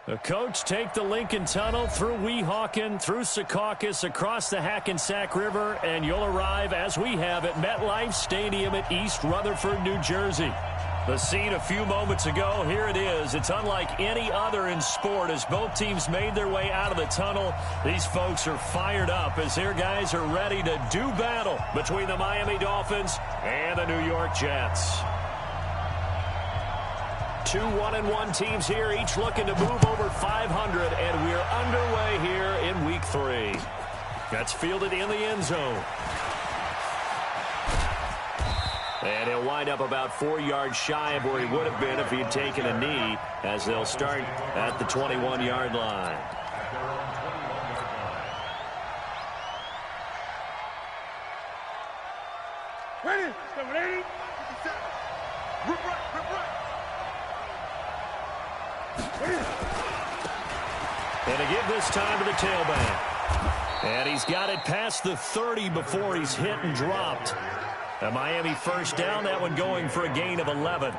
The coach take the Lincoln Tunnel through Weehawken, through Secaucus, across the Hackensack River, and you'll arrive, as we have, at MetLife Stadium at East Rutherford, New Jersey. The scene a few moments ago, here it is. It's unlike any other in sport as both teams made their way out of the tunnel. These folks are fired up as their guys are ready to do battle between the Miami Dolphins and the New York Jets. Two 1-1 teams here, each looking to move over 500, and we're underway here in Week 3. That's fielded in the end zone. And he'll wind up about 4 yards shy of where he would have been if he had taken a knee, as they'll start at the 21-yard line. Ready? Ready? And to give this time to the tailback. And he's got it past the 30 before he's hit and dropped. A Miami first down, that one going for a gain of 11.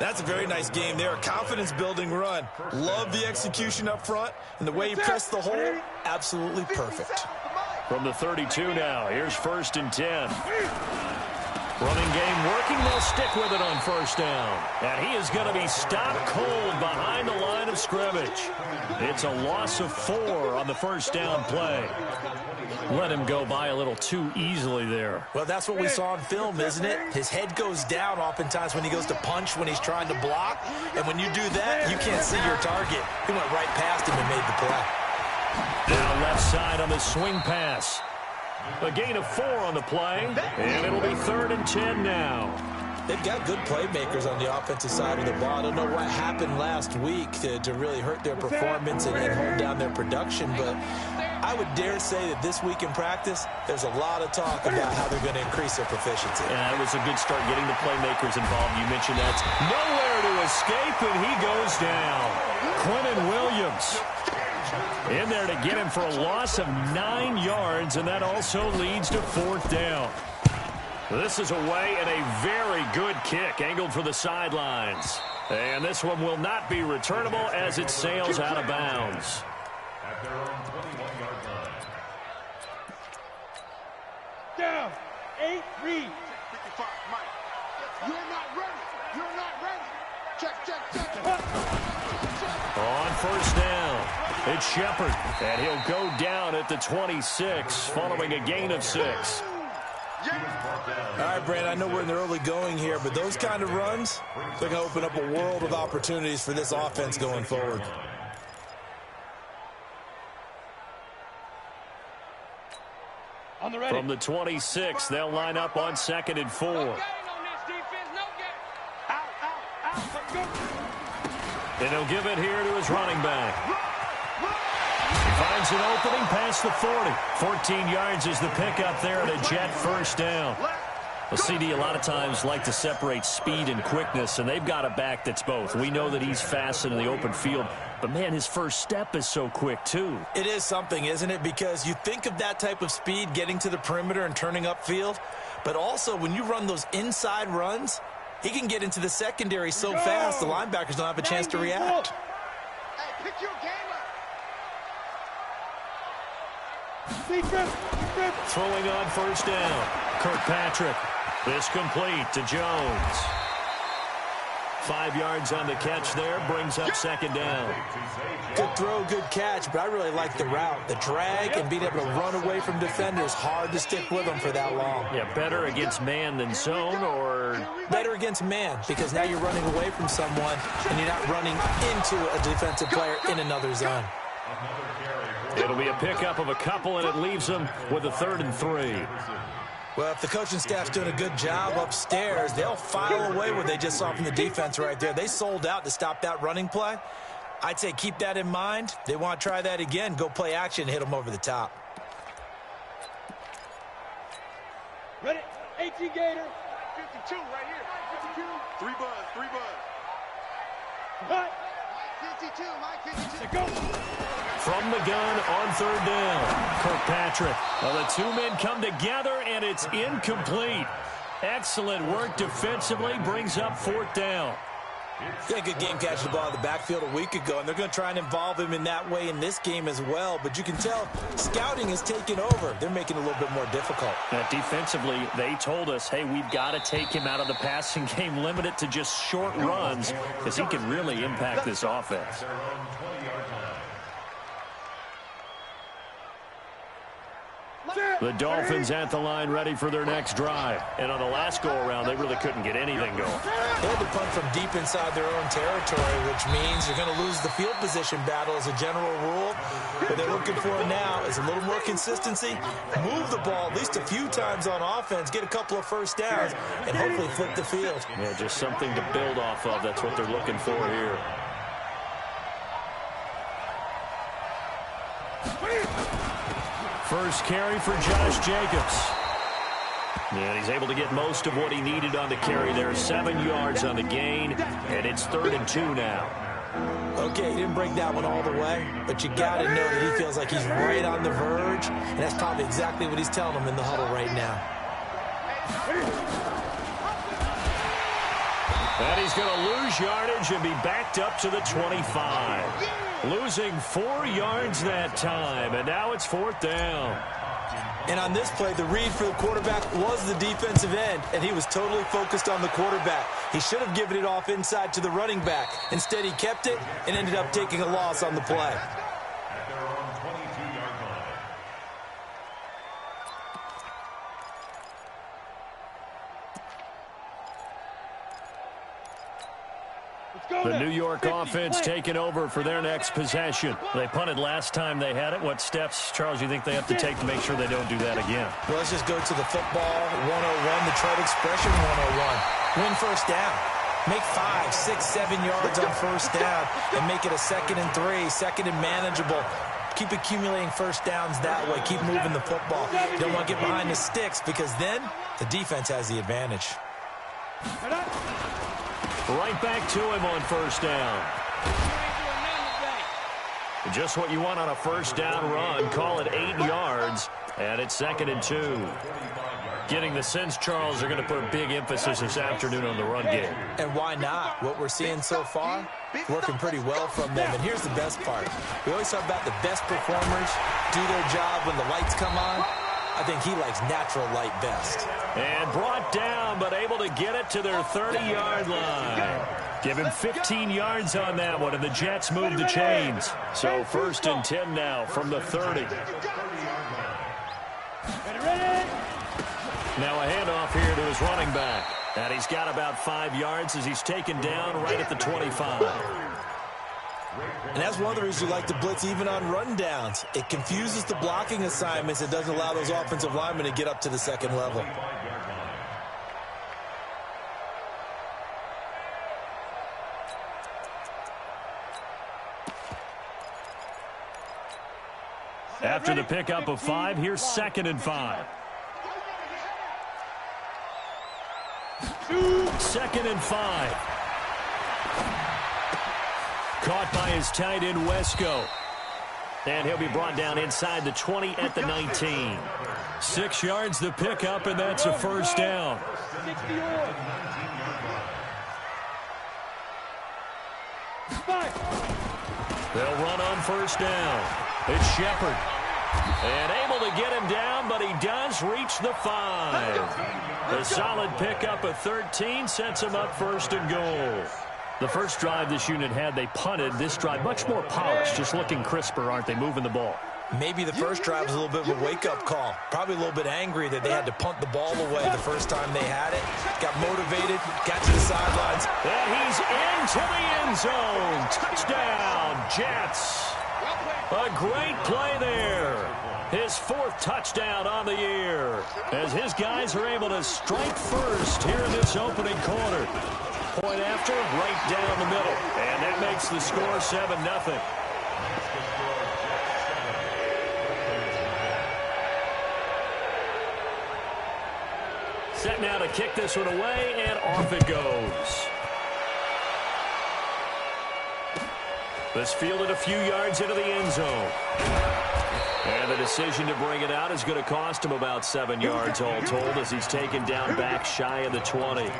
That's a very nice game there. A confidence-building run. Love the execution up front. And the way he pressed the hole, absolutely perfect. From the 32 now, here's 1st and 10. Running game working, they'll stick with it on first down. And he is going to be stopped cold behind the line of scrimmage. It's a loss of 4 on the first down play. Let him go by a little too easily there. Well, that's what we saw on film, isn't it? His head goes down oftentimes when he goes to punch, when he's trying to block. And when you do that, you can't see your target. He went right past him and made the play. Now left side on the swing pass. A gain of 4 on the play, and it'll be 3rd and 10 now. They've got good playmakers on the offensive side of the ball. I don't know what happened last week to really hurt their performance and hold down their production, but I would dare say that this week in practice, there's a lot of talk about how they're going to increase their proficiency. Yeah, it was a good start getting the playmakers involved. You mentioned that. Nowhere to escape, and he goes down. Quentin Williams in there to get him for a loss of 9 yards, and that also leads to 4th down. This is away, and a very good kick angled for the sidelines. And this one will not be returnable as it sails out of bounds. At their own 21-yard line. Down. 8, read. 55, Mike. You're not ready. You're not ready. Check. On first down, it's Shepard, and he'll go down at the 26 following a gain of 6. All right, Brandon, I know we're in the early going here, but those kind of runs, they're going to open up a world of opportunities for this offense going forward. From the 26, they'll line up on 2nd and 4. And he'll give it here to his running back. He finds an opening past the 40. 14 yards is the pickup there at a Jet first down. Well, CD, a lot of times like to separate speed and quickness, and they've got a back that's both. We know that he's fast in the open field, but, man, his first step is so quick, too. It is something, isn't it? Because you think of that type of speed getting to the perimeter and turning upfield, but also when you run those inside runs, he can get into the secondary so fast the linebackers don't have a chance to react. Hey, pick your game up. Throwing on first down, Kirkpatrick. This complete to Jones. 5 yards on the catch there, brings up 2nd down. Good throw, good catch, but I really like the route. The drag and being able to run away from defenders, hard to stick with them for that long. Yeah, better against man than zone, or? Better against man, because now you're running away from someone and you're not running into a defensive player in another zone. It'll be a pickup of a couple, and it leaves them with a 3rd and 3. Well, if the coaching staff's doing a good job upstairs, they'll file away what they just saw from the defense right there. They sold out to stop that running play. I'd say keep that in mind. They want to try that again, go play action, hit them over the top. Ready? 18 Gator. 52 right here. 52. 3 buzz. Cut. 52, Mike 52. Go. From the gun on 3rd down, Kirkpatrick. Well, the two men come together, and it's incomplete. Excellent work defensively, brings up 4th down. Yeah, good game catching the ball in the backfield a week ago, and they're going to try and involve him in that way in this game as well. But you can tell scouting is taking over. They're making it a little bit more difficult. Defensively, they told us, hey, we've got to take him out of the passing game, limit it to just short runs, because he can really impact this offense. The Dolphins at the line ready for their next drive. And on the last go-around, they really couldn't get anything going. They had to punt from deep inside their own territory, which means you're going to lose the field position battle as a general rule. What they're looking for now is a little more consistency, move the ball at least a few times on offense, get a couple of first downs, and hopefully flip the field. Yeah, just something to build off of. That's what they're looking for here. First carry for Josh Jacobs. And he's able to get most of what he needed on the carry there. 7 yards on the gain, and it's 3rd and 2 now. Okay, he didn't break that one all the way, but you got to know that he feels like he's right on the verge, and that's probably exactly what he's telling them in the huddle right now. And he's going to lose yardage and be backed up to the 25. Losing 4 yards that time, and now it's 4th down. And on this play, the read for the quarterback was the defensive end, and he was totally focused on the quarterback. He should have given it off inside to the running back. Instead, he kept it and ended up taking a loss on the play. The New York offense taking over for their next possession. They punted last time they had it. What steps, Charles, you think they have to take to make sure they don't do that again? Well, let's just go to the football 101, the trade expression 101. Win first down. Make 5, 6, 7 yards on first down and make it a 2nd and 3, 2nd and manageable. Keep accumulating first downs that way. Keep moving the football. You don't want to get behind the sticks because then the defense has the advantage. Right back to him on first down. Just what you want on a first down run. Call it 8 yards, and it's 2nd and 2. Getting the sense, Charles, they're going to put a big emphasis this afternoon on the run game. And why not? What we're seeing so far, working pretty well from them. And here's the best part. We always talk about the best performers do their job when the lights come on. I think he likes natural light best. And brought down, but able to get it to their 30-yard line. Give him 15 yards on that one, and the Jets move the chains. So 1st and 10 now from the 30. Now a handoff here to his running back. And he's got about 5 yards as he's taken down right at the 25. And that's one of the reasons you like to blitz even on rundowns. It confuses the blocking assignments. It doesn't allow those offensive linemen to get up to the 2nd level. After the pickup of 5, here's 2nd and 5. 2nd and 5. Caught by his tight end, Wesco. And he'll be brought down inside the 20 at the 19. 6 yards the pickup, and that's a first down. They'll run on first down. It's Shepard. And able to get him down, but he does reach the 5. A solid pickup of 13 sets him up 1st and goal. The first drive this unit had, they punted. This drive, much more polished, just looking crisper, aren't they, moving the ball? Maybe the first drive was a little bit of a wake-up call. Probably a little bit angry that they had to punt the ball away the first time they had it. Got motivated, got to the sidelines. And he's into the end zone. Touchdown, Jets. A great play there. His 4th touchdown on the year as his guys are able to strike first here in this opening quarter. Point after, right down the middle. And that makes the score 7-0. Set now to kick this one away, and off it goes. This fielded a few yards into the end zone. And the decision to bring it out is going to cost him about 7 yards all told as he's taken down back shy of the 20.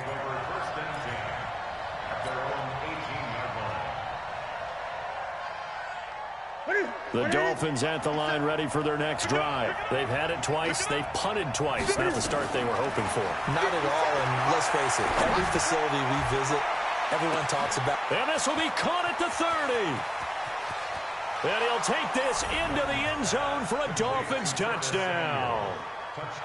The Dolphins at the line ready for their next drive. They've had it twice. They've punted twice. Not the start they were hoping for. Not at all, and let's face it, every facility we visit, everyone talks about. And this will be caught at the 30. And he'll take this into the end zone for a Dolphins touchdown.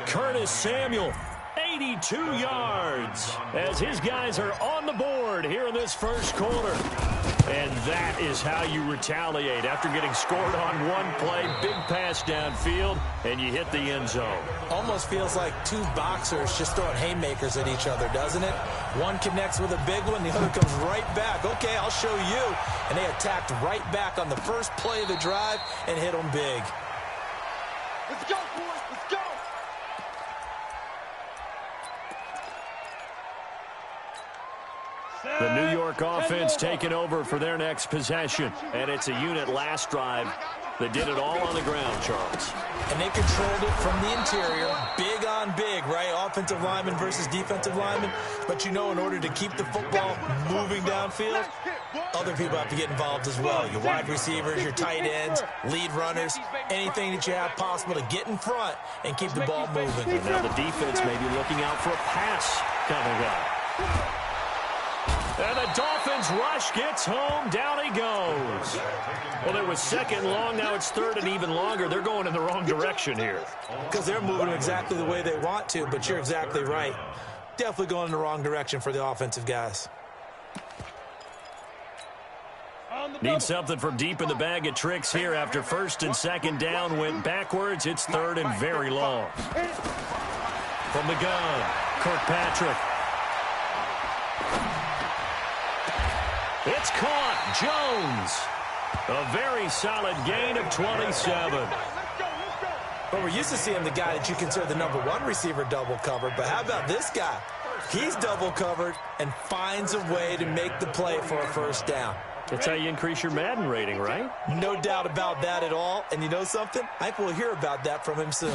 Curtis Samuel, 82 yards, as his guys are on the board here in this first quarter. And that is how you retaliate after getting scored on one play, big pass downfield, and you hit the end zone. Almost feels like two boxers just throwing haymakers at each other, doesn't it? One connects with a big one, the other comes right back. Okay, I'll show you. And they attacked right back on the first play of the drive and hit them big. Let's go, boys. Let's go. The New York offense taking over for their next possession. And it's a unit last drive that did it all on the ground, Charles. And they controlled it from the interior. Big on big, right? Offensive lineman versus defensive lineman. But you know, in order to keep the football moving downfield, other people have to get involved as well. Your wide receivers, your tight ends, lead runners, anything that you have possible to get in front and keep the ball moving. And now the defense may be looking out for a pass coming up. And the Dolphins rush gets home. Down he goes. Well, it was second long. Now it's third and even longer. They're going in the wrong direction here. Because they're moving exactly the way they want to, but you're exactly right. Definitely going in the wrong direction for the offensive guys. Need something from deep in the bag of tricks here after first and second down went backwards. It's third and very long. From the gun, Kirkpatrick. It's caught. Jones. A very solid gain of 27. But we're used to seeing the guy that you consider the #1 receiver double covered. But how about this guy? He's double covered and finds a way to make the play for a first down. That's how you increase your Madden rating, right? No doubt about that at all. And you know something? I think we'll hear about that from him soon.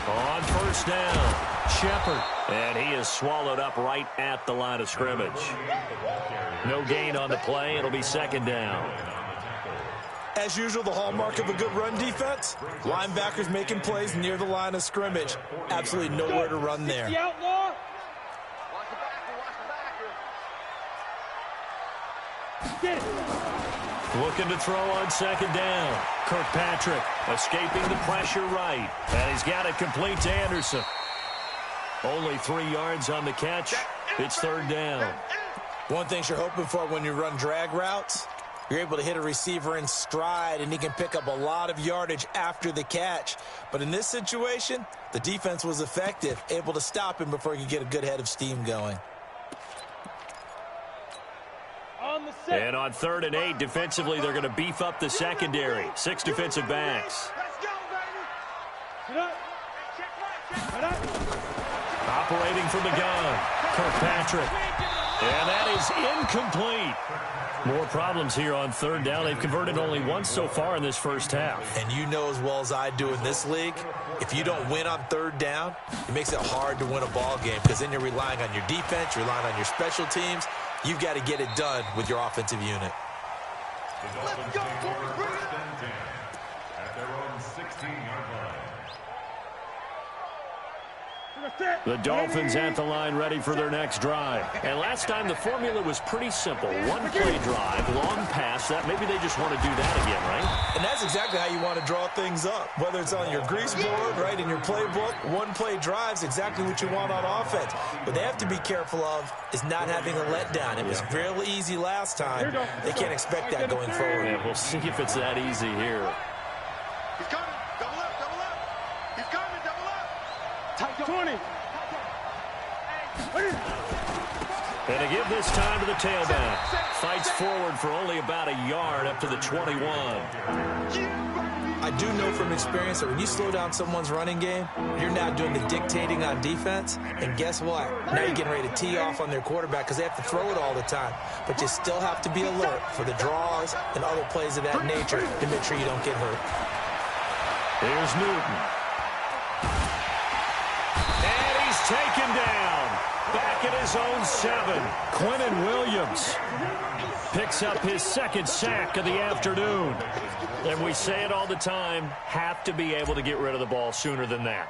On first down, Shepard. And he is swallowed up right at the line of scrimmage. No gain on the play. It'll be second down. As usual, the hallmark of a good run defense, linebackers making plays near the line of scrimmage. Absolutely nowhere to run there. Looking to throw on second down. Kirkpatrick escaping the pressure right. And he's got it complete to Anderson. Only 3 yards on the catch. It's third down. One thing you're hoping for when you run drag routes, you're able to hit a receiver in stride, and he can pick up a lot of yardage after the catch. But in this situation, the defense was effective, able to stop him before he could get a good head of steam going. And on 3rd and 8, defensively, they're going to beef up the secondary. 6 defensive backs. Operating from the gun, Kirkpatrick. And that is incomplete. More problems here on 3rd down. They've converted only once so far in this first half. And you know as well as I do in this league, if you don't win on 3rd down, it makes it hard to win a ball game because then you're relying on your defense, you're relying on your special teams. You've got to get it done with your offensive unit. Let's go, boys. Bring it up. At their own 16-yard line. The Dolphins at the line ready for their next drive. And last time the formula was pretty simple. One play drive, long pass. That maybe they just want to do that again, right? And that's exactly how you want to draw things up. Whether it's on your grease board, right, in your playbook, one play drive's exactly what you want on offense. What they have to be careful of is not having a letdown. It was real easy last time. They can't expect that going forward. Yeah, we'll see if it's that easy here. He's coming. Double up, double up. He's coming, double up. 20. And to give this time to the tailback. Fights forward for only about a yard up to the 21. I do know from experience that when you slow down someone's running game, you're now doing the dictating on defense. And guess what? Now you're getting ready to tee off on their quarterback because they have to throw it all the time. But you still have to be alert for the draws and other plays of that nature to make sure you don't get hurt. Here's Newton. And he's taken down. Back at his own 7. Quinnen Williams picks up his second sack of the afternoon. And we say it all the time, have to be able to get rid of the ball sooner than that.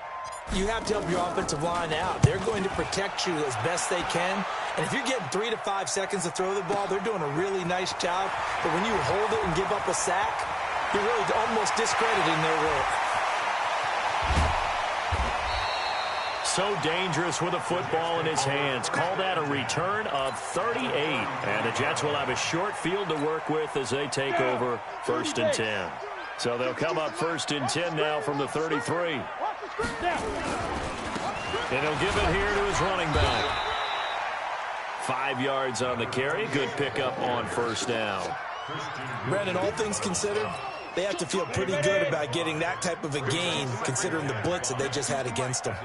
You have to help your offensive line out. They're going to protect you as best they can. And if you're getting 3 to 5 seconds to throw the ball, they're doing a really nice job. But when you hold it and give up a sack, you're really almost discrediting their work. So dangerous with a football in his hands. Call that a return of 38. And the Jets will have a short field to work with as they take over 1st and 10. So they'll come up 1st and 10 now from the 33. And he'll give it here to his running back. 5 yards on the carry. Good pickup on 1st down. Brandon, all things considered, they have to feel pretty good about getting that type of a gain, considering the blitz that they just had against them.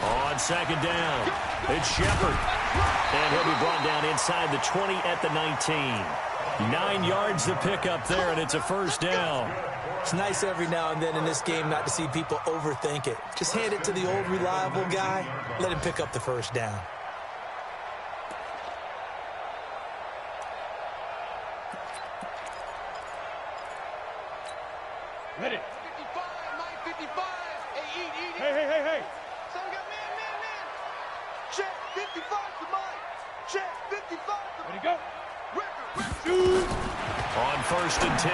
On 2nd down, it's Shepard. And he'll be brought down inside the 20 at the 19. 9 yards to pick up there, and it's a 1st down. It's nice every now and then in this game not to see people overthink it. Just hand it to the old reliable guy. Let him pick up the 1st down. Ready. 55, Mike, 55. Hey, eat. Hey. Son got man. Check, 55 to Mike. Check, 55 to Ready, go. Shoot. On 1st and 10,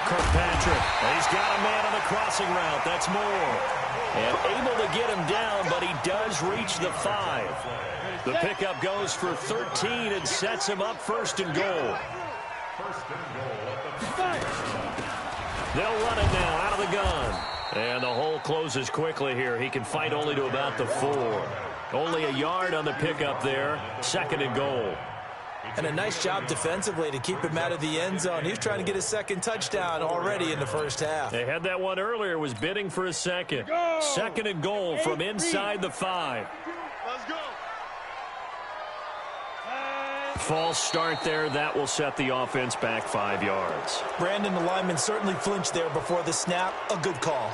Kirkpatrick. He's got a man on the crossing route. That's Moore. And able to get him down, but he does reach the 5. The pickup goes for 13 and sets him up 1st and goal. They'll run it now out of the gun. And the hole closes quickly here. He can fight only to about the 4. Only a yard on the pickup there. 2nd and goal. And a nice job defensively to keep him out of the end zone. He was trying to get his 2nd touchdown already in the 1st half. They had that one earlier, was bidding for a 2nd. 2nd and goal from inside the 5. Let's go. False start there. That will set the offense back 5 yards. Brandon, the lineman certainly flinched there before the snap. A good call.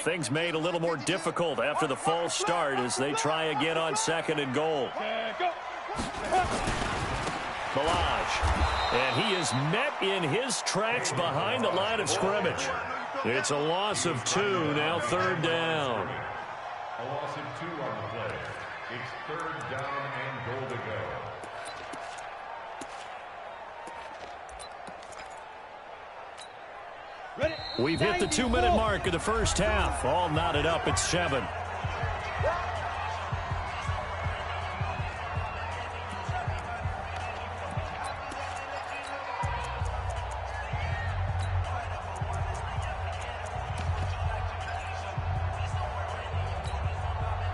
Things made a little more difficult after the false start as they try again on 2nd and goal. Balaj. And he is met in his tracks behind the line of scrimmage. It's a loss of 2, now 3rd down. A loss of 2 on the play. It's 3rd down and goal to go. We've hit the 2-minute mark of the 1st half. All knotted up at 7.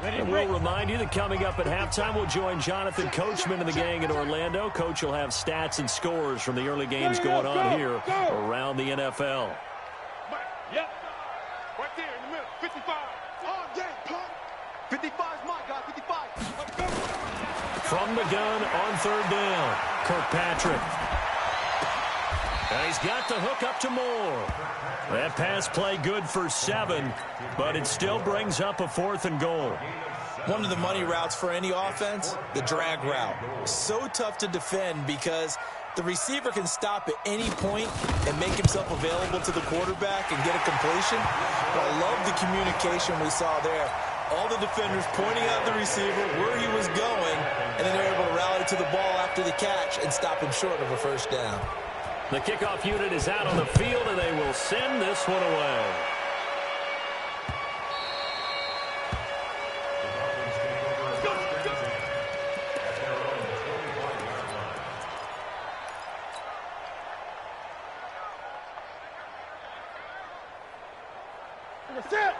And we'll remind you that coming up at halftime, we'll join Jonathan Coachman and the gang in Orlando. Coach will have stats and scores from the early games going on here around the NFL. Yep. Right there in the middle. 55. On game, punk. 55 is my guy. 55. Let's go. From the gun on 3rd down, Kirkpatrick. And he's got the hook up to Moore. That pass play good for 7, but it still brings up a 4th and goal. One of the money routes for any offense, the drag route. So tough to defend because the receiver can stop at any point and make himself available to the quarterback and get a completion. But I love the communication we saw there. All the defenders pointing out the receiver, where he was going, and then they're able to rally to the ball after the catch and stop him short of a 1st down. The kickoff unit is out on the field, and they will send this one away.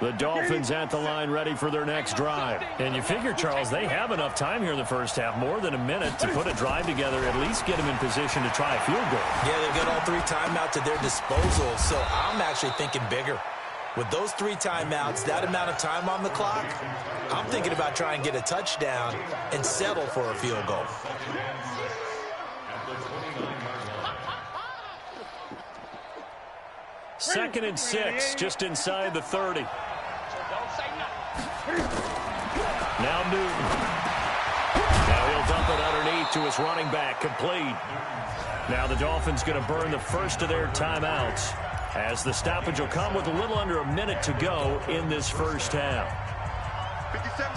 The Dolphins at the line ready for their next drive. And you figure, Charles, they have enough time here in the 1st half, more than a minute, to put a drive together, at least get them in position to try a field goal. Yeah, they've got all 3 timeouts at their disposal, so I'm actually thinking bigger. With those 3 timeouts, that amount of time on the clock, I'm thinking about trying to get a touchdown and settle for a field goal. 2nd and 6, just inside the 30. Now Newton. Now he'll dump it underneath to his running back, complete. Now the Dolphins going to burn the first of their timeouts, as the stoppage will come with a little under a minute to go in this first half.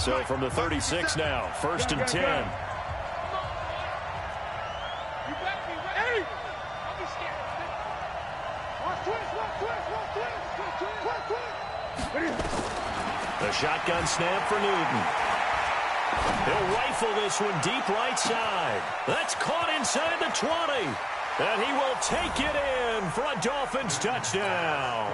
So from the 36 now, 1st and 10. The shotgun snap for Newton. He'll rifle this one deep right side. That's caught inside the 20. And he will take it in for a Dolphins touchdown.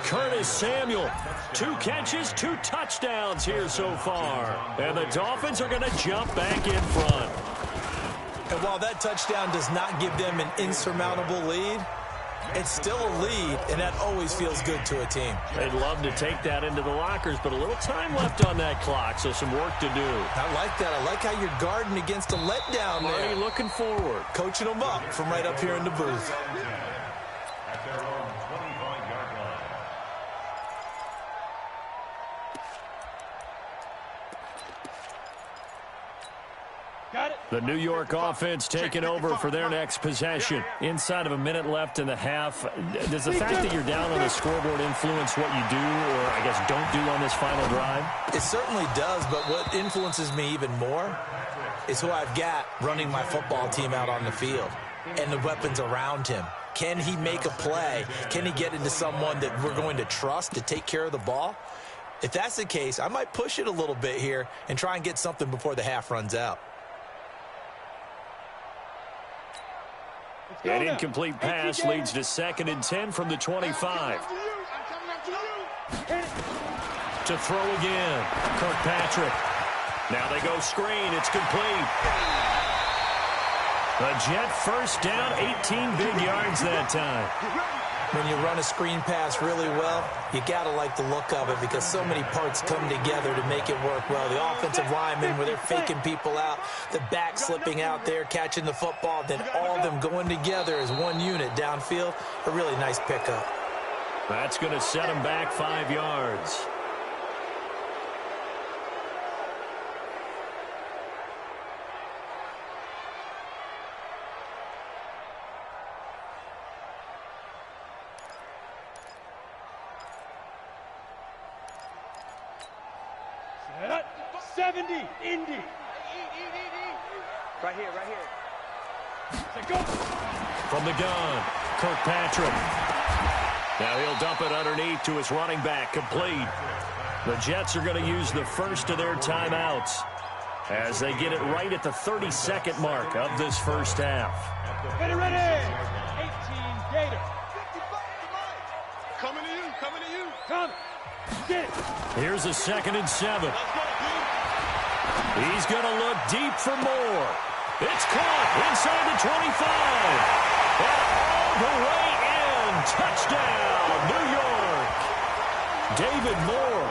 Curtis Samuel, 2 catches, 2 touchdowns here so far. And the Dolphins are going to jump back in front. And while that touchdown does not give them an insurmountable lead, it's still a lead, and that always feels good to a team. They'd love to take that into the lockers, but a little time left on that clock, so some work to do. I like that. I like how you're guarding against a letdown there. Already looking forward. Coaching them up from right up here in the booth. At their own 25-yard line. Got it. The New York offense taking over for their next possession. Inside of a minute left in the half. Does the fact that you're down on the scoreboard influence what you do, or I guess don't do on this final drive? It certainly does, but what influences me even more is who I've got running my football team out on the field and the weapons around him. Can he make a play? Can he get into someone that we're going to trust to take care of the ball? If that's the case, I might push it a little bit here and try and get something before the half runs out. An incomplete pass leads to 2nd and 10 from the 25. To throw again, Kirkpatrick. Now they go screen. It's complete. A Jet first down, 18 big yards that time. When you run a screen pass really well, you got to like the look of it because so many parts come together to make it work well. The offensive linemen, where they're faking people out, the back slipping out there, catching the football, then all of them going together as one unit downfield. A really nice pickup. That's going to set them back 5 yards. Set up. 70. Indy. Right here. Set go. From the gun, Kirkpatrick. Now he'll dump it underneath to his running back, complete. The Jets are going to use the first of their timeouts as they get it right at the 32nd mark of this first half. Ready. 18 Gator. Coming to you. Come. Get it. Here's a 2nd and 7. He's going to look deep for more. It's caught inside the 25. And all the way in. Touchdown, New York. David Moore,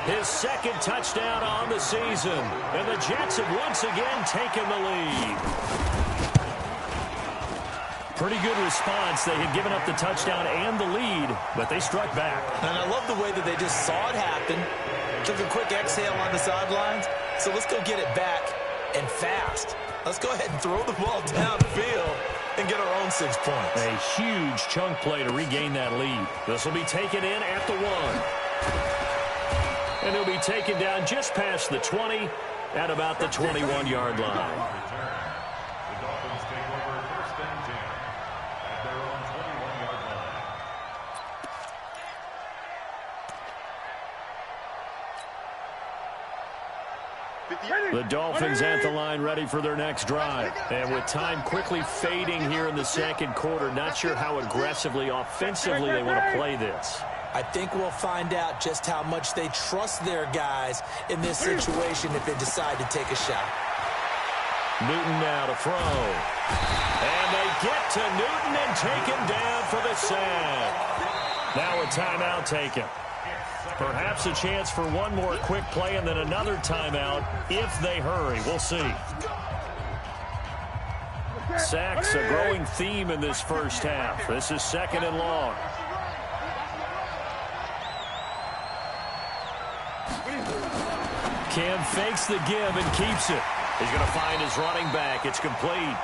his 2nd touchdown on the season. And the Jets have once again taken the lead. Pretty good response. They had given up the touchdown and the lead, but they struck back. And I love the way that they just saw it happen, took a quick exhale on the sidelines. So let's go get it back and fast. Let's go ahead and throw the ball downfield and get our own 6 points. A huge chunk play to regain that lead. This will be taken in at the 1. And he'll be taken down just past the 20 at about the 21-yard line. The Dolphins take over 1st and 10 at their own 21-yard line. The Dolphins at the line ready for their next drive. And with time quickly fading here in the 2nd quarter, not sure how aggressively, offensively they want to play this. I think we'll find out just how much they trust their guys in this situation if they decide to take a shot. Newton now to throw. And they get to Newton and take him down for the sack. Now a timeout taken. Perhaps a chance for one more quick play and then another timeout if they hurry. We'll see. Sacks, a growing theme in this first half. This is 2nd and long. Cam fakes the give and keeps it. He's going to find his running back. It's complete.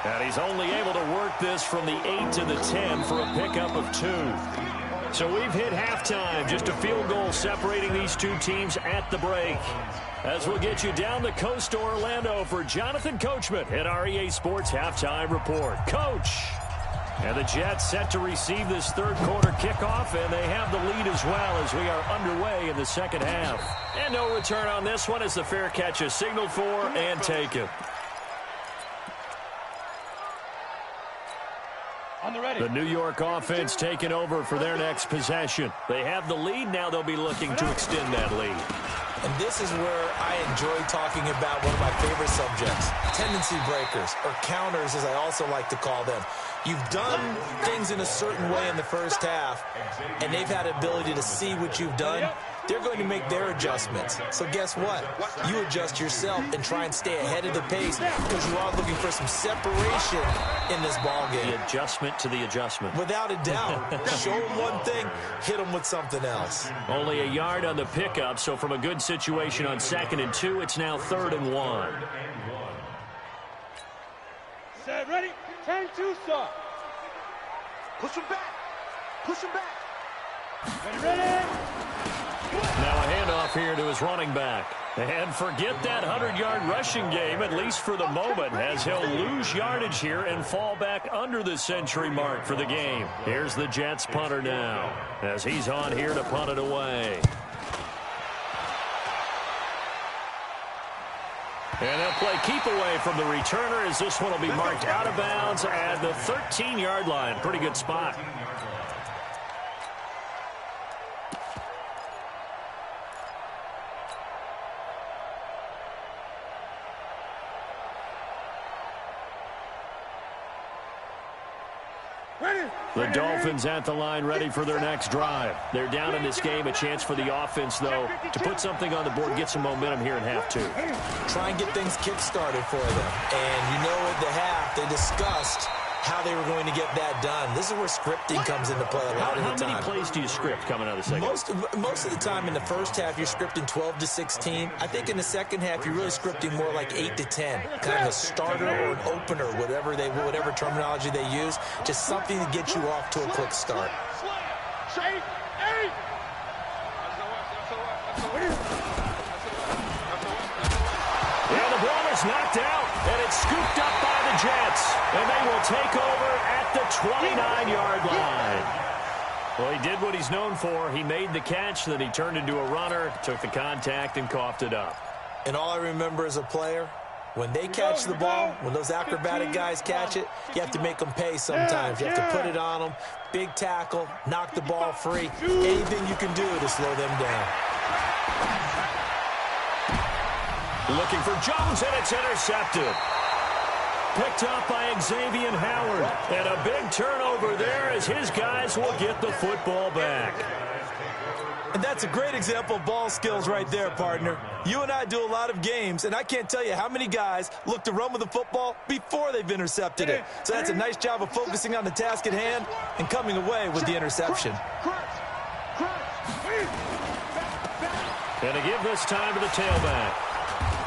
And he's only able to work this from the 8 to the 10 for a pickup of 2. So we've hit halftime. Just a field goal separating these two teams at the break. As we'll get you down the coast to Orlando for Jonathan Coachman at our EA Sports Halftime Report. Coach! And the Jets set to receive this third quarter kickoff, and they have the lead as well as we are underway in the second half. And no return on this one as the fair catch is signaled for and taken. On the ready. The New York offense taking over for their next possession. They have the lead. Now they'll be looking to extend that lead. And this is where I enjoy talking about one of my favorite subjects, tendency breakers, or counters as I also like to call them. You've done things in a certain way in the first half, and they've had the ability to see what you've done. They're going to make their adjustments. So guess what? You adjust yourself and try and stay ahead of the pace because you are looking for some separation in this ballgame. The adjustment to the adjustment. Without a doubt. Show them one thing, hit them with something else. Only a yard on the pickup, so from a good situation on 2nd and 2, it's now 3rd and 1. Set, ready, 10-2 start. Push him back. Push him back. Ready, ready. Now a handoff here to his running back. And forget that 100-yard rushing game, at least for the moment, as he'll lose yardage here and fall back under the century mark for the game. Here's the Jets punter now, as he's on here to punt it away. And they'll play keep away from the returner as this one will be marked out of bounds at the 13-yard line. Pretty good spot. The Dolphins at the line ready for their next drive. They're down in this game. A chance for the offense, though, to put something on the board, get some momentum here in half 2. Try and get things kick-started for them. And you know at the half, they discussed how they were going to get that done. This is where scripting comes into play a lot of the time. How many plays do you script coming out of the second? Most of the time in the first half, you're scripting 12 to 16. I think in the second half, you're really scripting more like 8 to 10. Kind of a starter or an opener, whatever terminology they use. Just something to get you off to a quick start. Yeah, the ball is knocked out, and it's scooped up by the Jets. And they will take over at the 29-yard line. Well, he did what he's known for. He made the catch, then he turned into a runner, took the contact, and coughed it up. And all I remember as a player, when they catch the ball, when those acrobatic guys catch it, you have to make them pay sometimes. You have to put it on them, big tackle, knock the ball free, anything you can do to slow them down. Looking for Jones, and it's intercepted. Picked up by Xavier Howard. And a big turnover there as his guys will get the football back. And that's a great example of ball skills right there, partner. You and I do a lot of games, and I can't tell you how many guys look to run with the football before they've intercepted it. So that's a nice job of focusing on the task at hand and coming away with the interception. And to give this time to the tailback.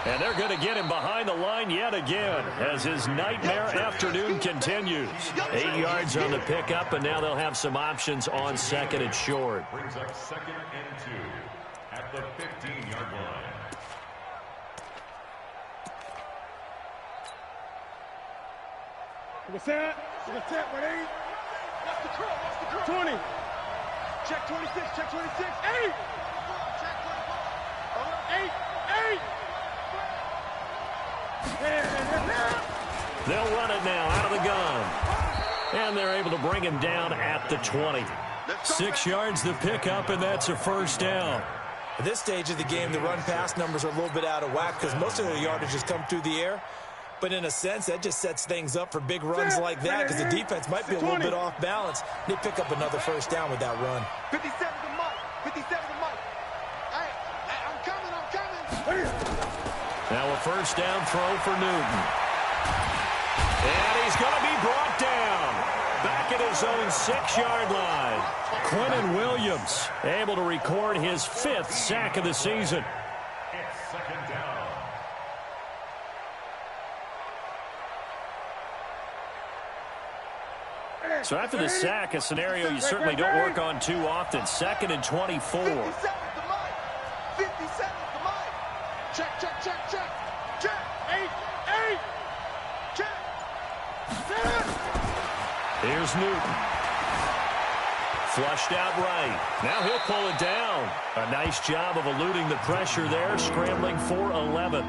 And they're going to get him behind the line yet again as his nightmare afternoon continues. 8 yards on the pickup, and now they'll have some options on 2nd and short. Brings up 2nd and 2 at the 15-yard line. What's that? What's that? What, 8? Watch the curl. Watch the curl. 20. Check 26. Check 26. 8. Check 25. 8. 8. They'll run it now out of the gun. And they're able to bring him down at the 20. 6 yards the pickup, and that's a first down. At this stage of the game, the run-pass numbers are a little bit out of whack because most of the yardage has come through the air. But in a sense, that just sets things up for big runs like that because the defense might be a little bit off balance. They pick up another first down with that run. 57 to Mike. 57 to Mike. Hey, I'm coming. Now a first down throw for Newton. And he's going to be brought down. Back at his own 6-yard line. Quinnen Williams able to record his 5th sack of the season. It's 2nd So after the sack, a scenario you certainly don't work on too often. 2nd and 24. 50 seconds to mine. 50 seconds to mine. Check, check, check, check. Check. 8. Check. 7. Here's Newton. Flushed out right. Now he'll pull it down. A nice job of eluding the pressure there, scrambling for 11.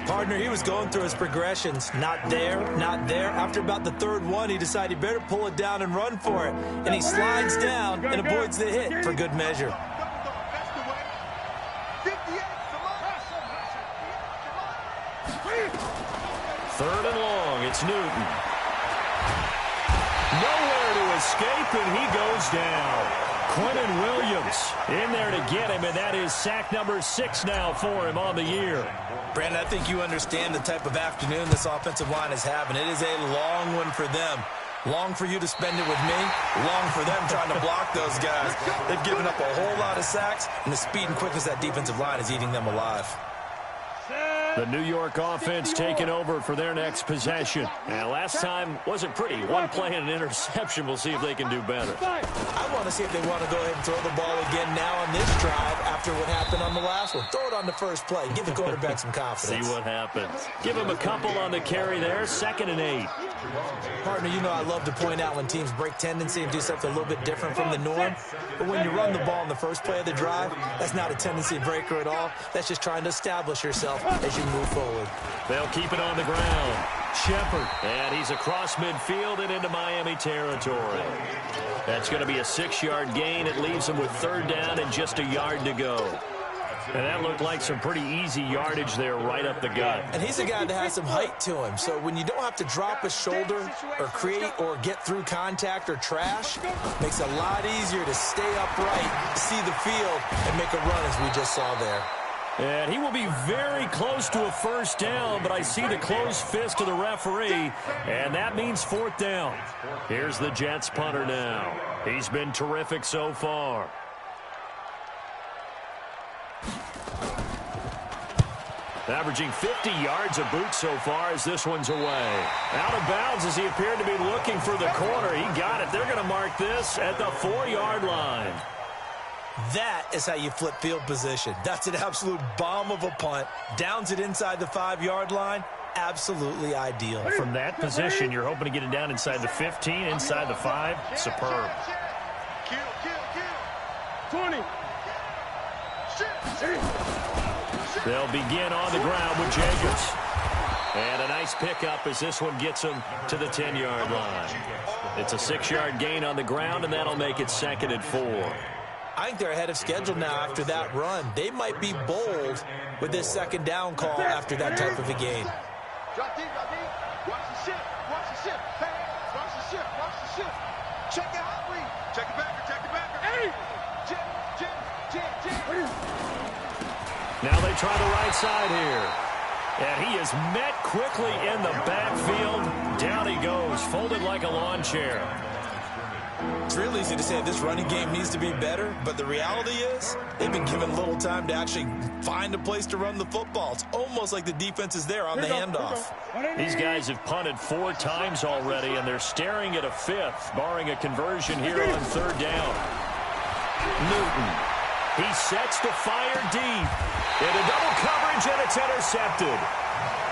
Partner, he was going through his progressions. Not there, not there. After about the third one, he decided he better pull it down and run for it. And he slides down and avoids the hit for good measure. That's the way. 58 to mine. 3rd and long. It's Newton. Nowhere to escape, and he goes down. Quentin Williams in there to get him, and that is sack number 6 now for him on the year. Brandon, I think you understand the type of afternoon this offensive line is having. It is a long one for them. Long for you to spend it with me. Long for them trying to block those guys. They've given up a whole lot of sacks, and the speed and quickness of that defensive line is eating them alive. The New York offense taking over for their next possession. And last time wasn't pretty. One play and an interception. We'll see if they can do better. I want to see if they want to go ahead and throw the ball again now on this drive after what happened on the last one. Throw it on the first play. Give the quarterback some confidence. See what happens. Give him a couple on the carry there. 2nd and 8. Partner, you know I love to point out when teams break tendency and do something a little bit different from the norm. But when you run the ball in the first play of the drive, that's not a tendency breaker at all. That's just trying to establish yourself as you move forward. They'll keep it on the ground. Shepard, and he's across midfield and into Miami territory. That's going to be a 6-yard gain. It leaves them with 3rd down and just a yard to go. And that looked like some pretty easy yardage there right up the gut. And he's a guy that has some height to him. So when you don't have to drop a shoulder or create or get through contact or trash, makes it a lot easier to stay upright, see the field, and make a run as we just saw there. And he will be very close to a 1st down, but I see the closed fist of the referee, and that means 4th down. Here's the Jets punter now. He's been terrific so far. Averaging 50 yards a boot so far as this one's away. Out of bounds as he appeared to be looking for the corner. He got it. They're going to mark this at the 4-yard line. That is how you flip field position. That's an absolute bomb of a punt. Downs it inside the 5-yard line. Absolutely ideal. From that position, you're hoping to get it down inside the 15, inside the 5. Superb. Kill. 20. They'll begin on the ground with Jacobs. And a nice pickup as this one gets him to the 10-yard line. It's a 6-yard gain on the ground, and that'll make it 2nd and 4. I think they're ahead of schedule now after that run. They might be bold with this 2nd down call after that type of a game. Drop deep. Watch the ship. Hey, watch the ship. Check it out, Lee. Check it back. Hey! Jim. Now they try the right side here. And he is met quickly in the backfield. Down he goes, folded like a lawn chair. It's real easy to say this running game needs to be better, but the reality is they've been given little time to actually find a place to run the football. It's almost like the defense is there on the handoff. These guys have punted 4 times already, and they're staring at a 5th, barring a conversion here on 3rd down. Newton. He sets to fire deep. Into double coverage, and it's intercepted.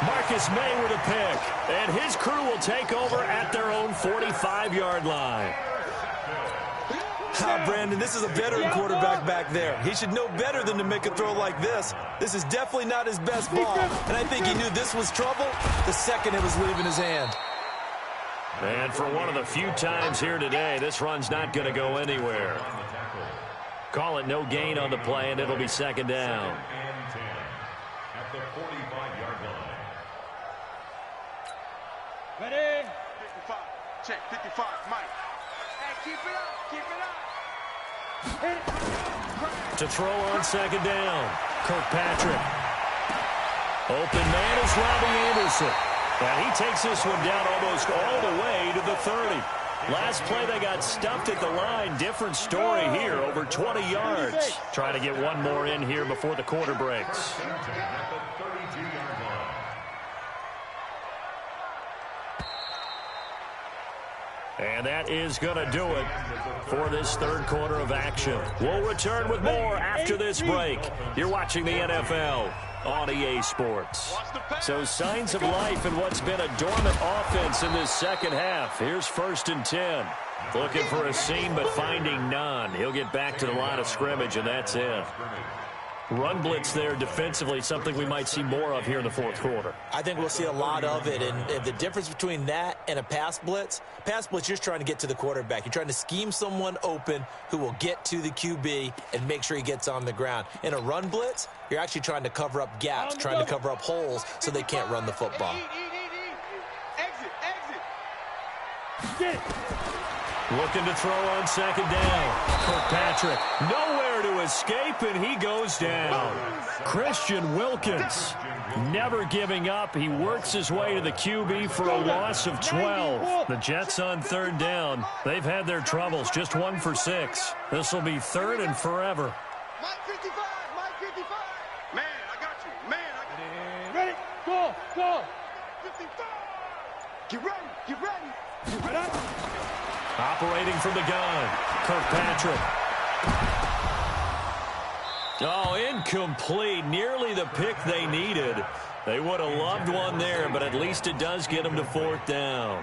Marcus May with a pick, and his crew will take over at their own 45-yard line. Brandon, this is a veteran quarterback back there. He should know better than to make a throw like this. This is definitely not his best ball, and I think he knew this was trouble the second it was leaving his hand. And for one of the few times here today, this run's not going to go anywhere. Call it no gain on the play, and it'll be 2nd down. At the 45-yard line. Ready? 55. Check. 55. Mike. Hey, keep it up. To throw on 2nd down, Kirkpatrick. Open man is Robbie Anderson. And he takes this one down almost all the way to the 30. Last play, they got stuffed at the line. Different story here, over 20 yards. Trying to get one more in here before the quarter breaks. And that is going to do it for this third quarter of action. We'll return with more after this break. You're watching the NFL on EA Sports. So signs of life in what's been a dormant offense in this second half. Here's 1st and 10. Looking for a seam, but finding none. He'll get back to the line of scrimmage, and that's it. Run blitz there defensively, something we might see more of here in the fourth quarter. I think we'll see a lot of it, and the difference between that and a pass blitz, you're just trying to get to the quarterback. You're trying to scheme someone open who will get to the QB and make sure he gets on the ground. In a run blitz, you're actually trying to cover up gaps, trying to cover up holes so they can't run the football. Exit. Looking to throw on 2nd down. Kirkpatrick nowhere to escape, and he goes down. Christian Wilkins never giving up. He works his way to the QB for a loss of 12. The Jets on 3rd down. They've had their troubles, just 1 for 6. This will be 3rd and forever. Mike 55, Mike 55. Man, I got you. Man, I got you. Ready? Go. 55. Get ready. Get ready. Operating from the gun, Kirkpatrick. Oh, incomplete. Nearly the pick they needed. They would have loved one there, but at least it does get them to 4th down.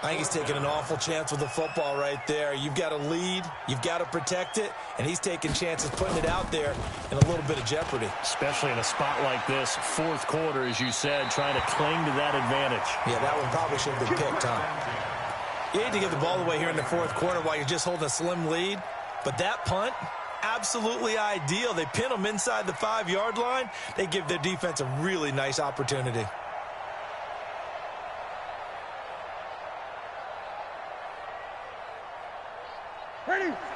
I think he's taking an awful chance with the football right there. You've got a lead, you've got to protect it, and he's taking chances putting it out there in a little bit of jeopardy. Especially in a spot like this, 4th quarter, as you said, trying to cling to that advantage. Yeah, that one probably should have been picked, huh? You hate to give the ball away here in the 4th quarter while you're just holding a slim lead, but that punt, absolutely ideal. They pin them inside the 5-yard line. They give their defense a really nice opportunity.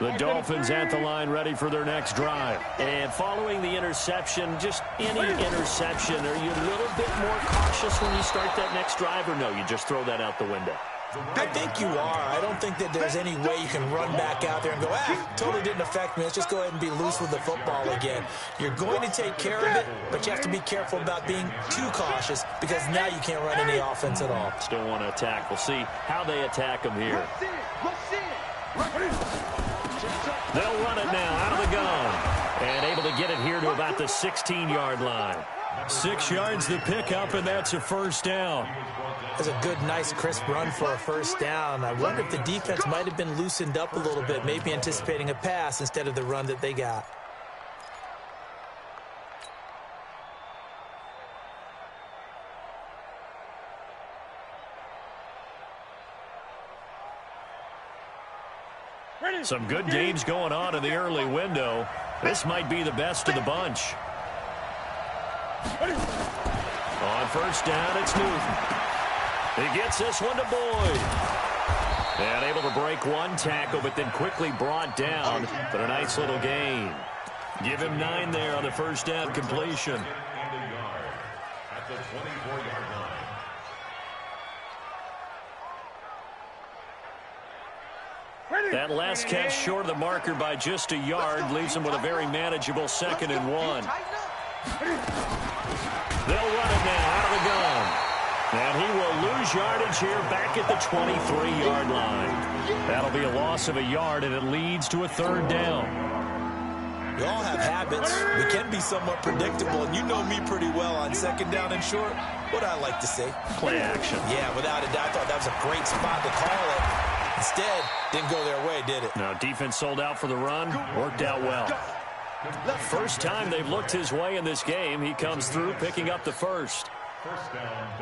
The Dolphins at the line, ready for their next drive. And following the interception, just any interception, are you a little bit more cautious when you start that next drive, or no, you just throw that out the window? I think you are. I don't think that there's any way you can run back out there and go, totally didn't affect me. Let's just go ahead and be loose with the football again. You're going to take care of it, but you have to be careful about being too cautious because now you can't run any offense at all. Still want to attack. We'll see how they attack them here. They'll run it now out of the gun. And able to get it here to about the 16-yard line. 6 yards the pickup, and that's a 1st down. That's a good, nice, crisp run for a 1st down. I wonder if the defense might have been loosened up a little bit, maybe anticipating a pass instead of the run that they got. Some good games going on in the early window. This might be the best of the bunch. On 1st down, it's Newton. He gets this one to Boyd. And able to break one tackle, but then quickly brought down. But a nice little gain. Give him 9 there on the 1st down completion. At the 24-yard line. That last catch short of the marker by just a yard leaves him with a very manageable 2nd and 1. They'll run it now out of the gun. And he will lose yardage here back at the 23-yard line. That'll be a loss of a yard, and it leads to a 3rd down. We all have habits. We can be somewhat predictable, and you know me pretty well on 2nd down and short. What I like to say? Play action. Yeah, without a doubt, I thought that was a great spot to call it. Instead, didn't go their way, did it? No, defense sold out for the run. Worked out well. First time they've looked his way in this game. He comes through, picking up the 1st. 1st down,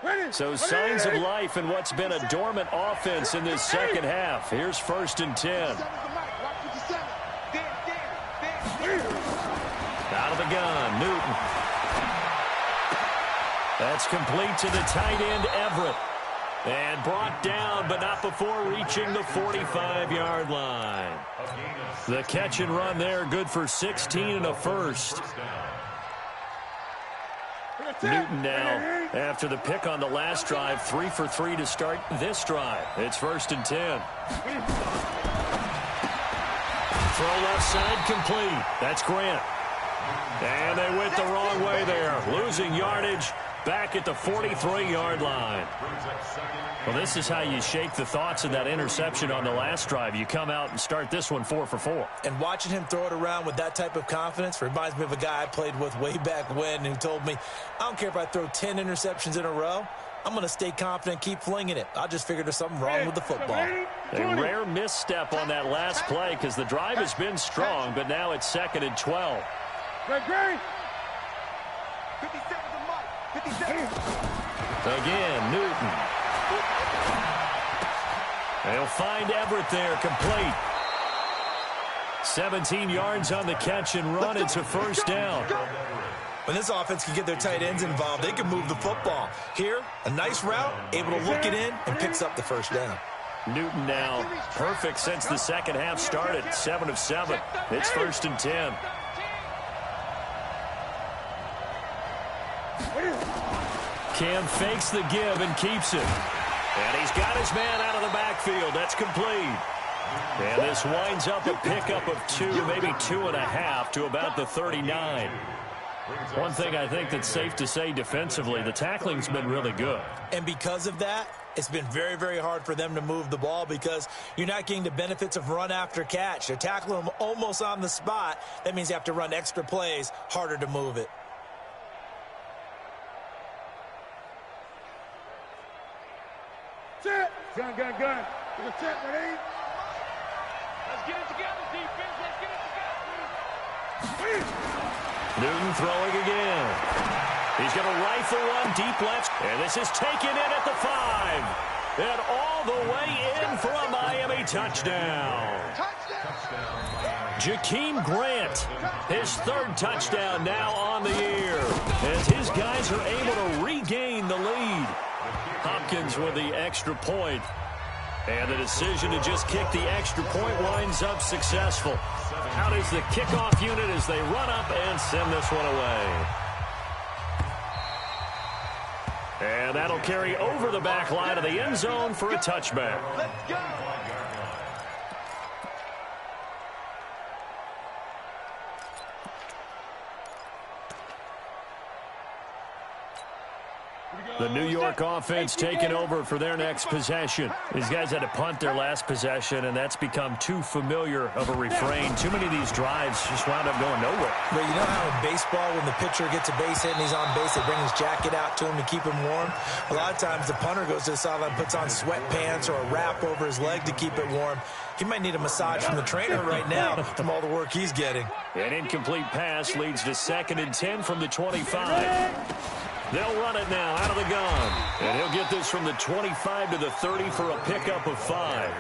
Dolphins. So signs of life in what's been a dormant offense in this second half. Here's 1st and 10. Out of the gun, Newton. That's complete to the tight end, Everett. And brought down, but not before reaching the 45-yard line. The catch and run there, good for 16 and a 1st. Newton now, after the pick on the last drive, 3 for 3 to start this drive. It's 1st and 10. Throw left side complete. That's Grant. And they went the wrong way there, losing yardage back at the 43-yard line. Well, this is how you shake the thoughts of that interception on the last drive. You come out and start this one 4 for 4. And watching him throw it around with that type of confidence reminds me of a guy I played with way back when who told me, I don't care if I throw 10 interceptions in a row. I'm going to stay confident, keep flinging it. I just figured there's something wrong with the football. A rare misstep on that last play because the drive has been strong, but now it's 2nd and 12. Great. 57 to Mike. 57. Again, Newton. They'll find Everett there, complete. 17 yards on the catch and run. It's a first down. When this offense can get their tight ends involved, they can move the football. Here, a nice route, able to look it in, and picks up the first down. Newton now perfect since the second half started. 7 of 7. It's 1st and 10. Cam fakes the give and keeps it. And he's got his man out of the backfield. That's complete. And this winds up a pickup of 2, maybe 2.5 to about the 39. One thing I think that's safe to say defensively, the tackling's been really good. And because of that, it's been very, very hard for them to move the ball because you're not getting the benefits of run after catch. They're tackling them almost on the spot. That means you have to run extra plays, harder to move it. Set. Gun. We're going to set, ready? Let's get it together, defense. Let's get it together. Newton throwing again. He's going to rifle one deep left. And this is taken in at the 5. And all the way in for a Miami touchdown. Jakeem Grant, his 3rd touchdown now on the year. As his guys are able to regain the lead. Hopkins with the extra point. And the decision to just kick the extra point winds up successful. Out is the kickoff unit as they run up and send this one away. And that'll carry over the back line of the end zone for a touchback. Let's go. The New York offense taking over for their next possession. These guys had to punt their last possession, and that's become too familiar of a refrain. Too many of these drives just wound up going nowhere. But you know how in baseball, when the pitcher gets a base hit and he's on base, they bring his jacket out to him to keep him warm? A lot of times the punter goes to the sideline, puts on sweatpants or a wrap over his leg to keep it warm. He might need a massage from the trainer right now from all the work he's getting. An incomplete pass leads to 2nd and 10 from the 25. They'll run it now out of the gun. And he'll get this from the 25 to the 30 for a pickup of 5.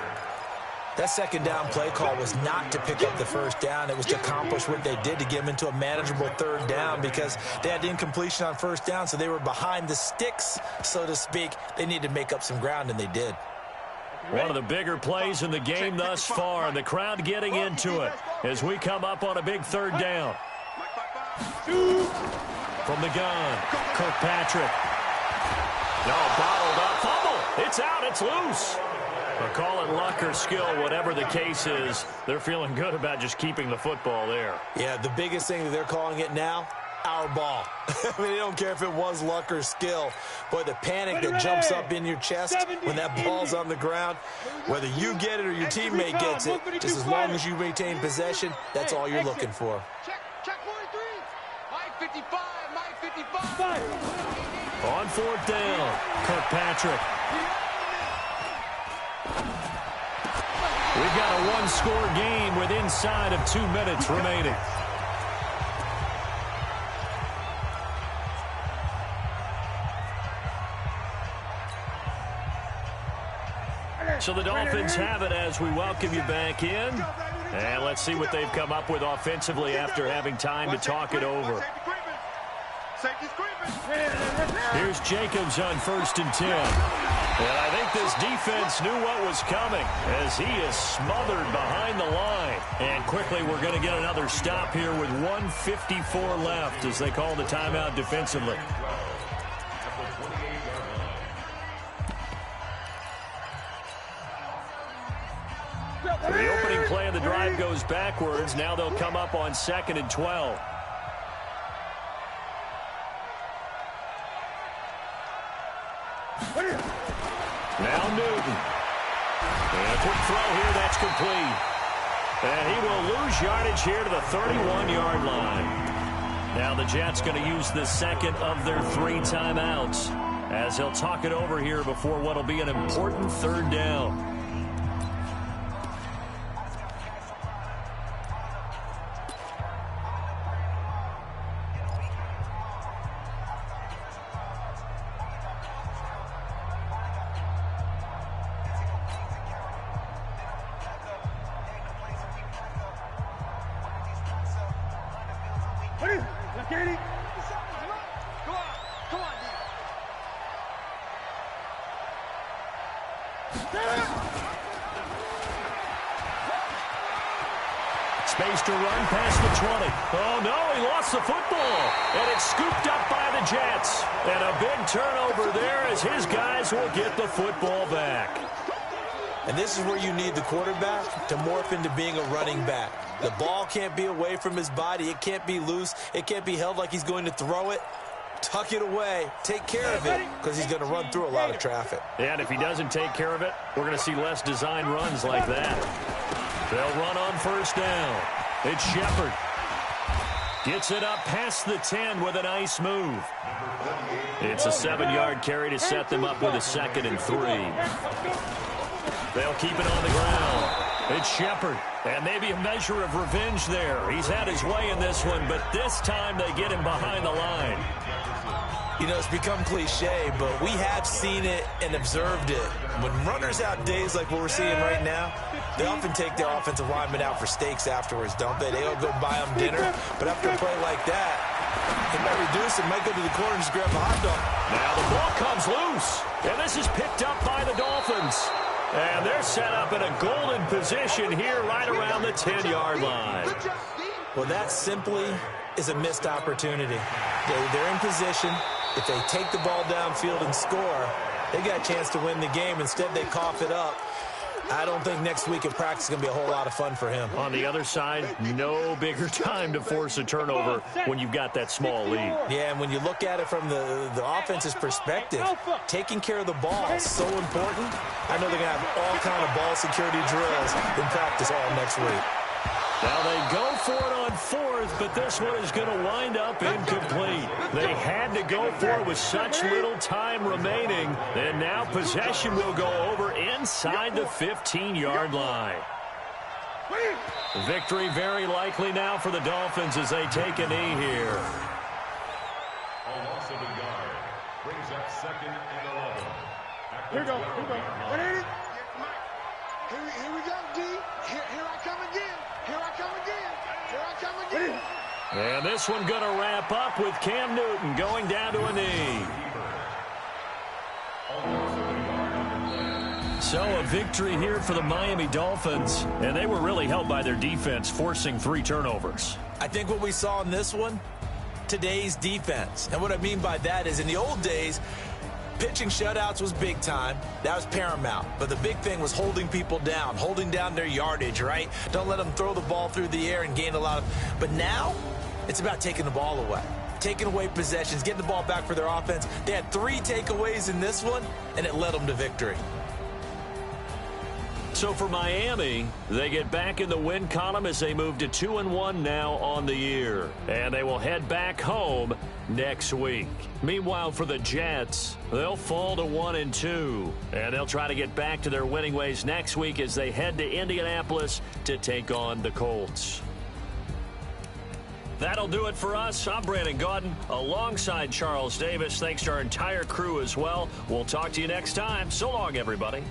That second down play call was not to pick up the first down. It was to accomplish what they did to get them into a manageable 3rd down because they had incompletion on 1st down, so they were behind the sticks, so to speak. They needed to make up some ground, and they did. One of the bigger plays in the game thus far, and the crowd getting into it as we come up on a big 3rd down. From the gun, Kirkpatrick. No, bottled up, fumble. It's out, it's loose. But call it luck or skill, whatever the case is, they're feeling good about just keeping the football there. Yeah, the biggest thing that they're calling it now, our ball. I mean, they don't care if it was luck or skill. Boy, the panic that jumps up in your chest when that ball's on the ground, whether you get it or your teammate gets it, just as long as you retain possession, that's all you're looking for. Check 43. Mike 55. Mike 55. On 4th down, Kirkpatrick. We've got a 1-score game with inside of 2 minutes remaining. So the Dolphins have it as we welcome you back in. And let's see what they've come up with offensively after having time to talk it over. Here's Jacobs on 1st and 10. And I think this defense knew what was coming as he is smothered behind the line. And quickly we're going to get another stop here with 1:54 left as they call the timeout defensively. The opening play of the drive goes backwards. Now they'll come up on 2nd and 12. Now Newton. And a quick throw here, that's complete. And he will lose yardage here to the 31-yard line. Now the Jets going to use the second of their 3 timeouts as he'll talk it over here before what will be an important third down. Space to run past the 20. Oh, no, he lost the football. And it's scooped up by the Jets. And a big turnover there as his guys will get the football back. And this is where you need the quarterback to morph into being a running back. The ball can't be away from his body. It can't be loose. It can't be held like he's going to throw it. Tuck it away. Take care of it because he's going to run through a lot of traffic. Yeah, and if he doesn't take care of it, we're going to see less design runs like that. They'll run on first down. It's Shepard. Gets it up past the 10 with a nice move. It's a 7-yard carry to set them up with a 2nd and 3. They'll keep it on the ground. It's Shepard. And maybe a measure of revenge there. He's had his way in this one, but this time they get him behind the line. You know, it's become cliche, but we have seen it and observed it. When runners have days like what we're seeing right now, they often take their offensive linemen out for steaks afterwards, don't they? They don't go buy them dinner. But after a play like that, they might reduce it, might go to the corner and just grab a hot dog. Now the ball comes loose, and this is picked up by the Dolphins. And they're set up in a golden position here right around the 10-yard line. Well, that simply is a missed opportunity. They're in position. If they take the ball downfield and score, they got a chance to win the game. Instead, they cough it up. I don't think next week in practice is going to be a whole lot of fun for him. On the other side, no bigger time to force a turnover when you've got that small lead. Yeah, and when you look at it from the offense's perspective, taking care of the ball is so important. I know they're going to have all kind of ball security drills in practice all next week. Now they go for it on 4th, but this one is going to wind up incomplete. They had to go for it with such little time remaining, and now possession will go over inside the 15-yard line. Victory very likely now for the Dolphins as they take a knee here. A loss of a yard brings up 2nd and 11. Here we go. What is it? Here we go, D. Here I come again. Here I come again. Here I come again. And this one going to wrap up with Cam Newton going down to a knee. So a victory here for the Miami Dolphins, and they were really helped by their defense, forcing 3 turnovers. I think what we saw in this one, today's defense. And what I mean by that is in the old days, pitching shutouts was big time. That was paramount. But the big thing was holding people down, holding down their yardage, right? Don't let them throw the ball through the air and gain a lot of... But now, it's about taking the ball away. Taking away possessions, getting the ball back for their offense. They had 3 takeaways in this one, and it led them to victory. So for Miami, they get back in the win column as they move to 2-1 now on the year. And they will head back home next week. Meanwhile, for the Jets, they'll fall to 1-2. And they'll try to get back to their winning ways next week as they head to Indianapolis to take on the Colts. That'll do it for us. I'm Brandon Gaudin alongside Charles Davis. Thanks to our entire crew as well. We'll talk to you next time. So long, everybody.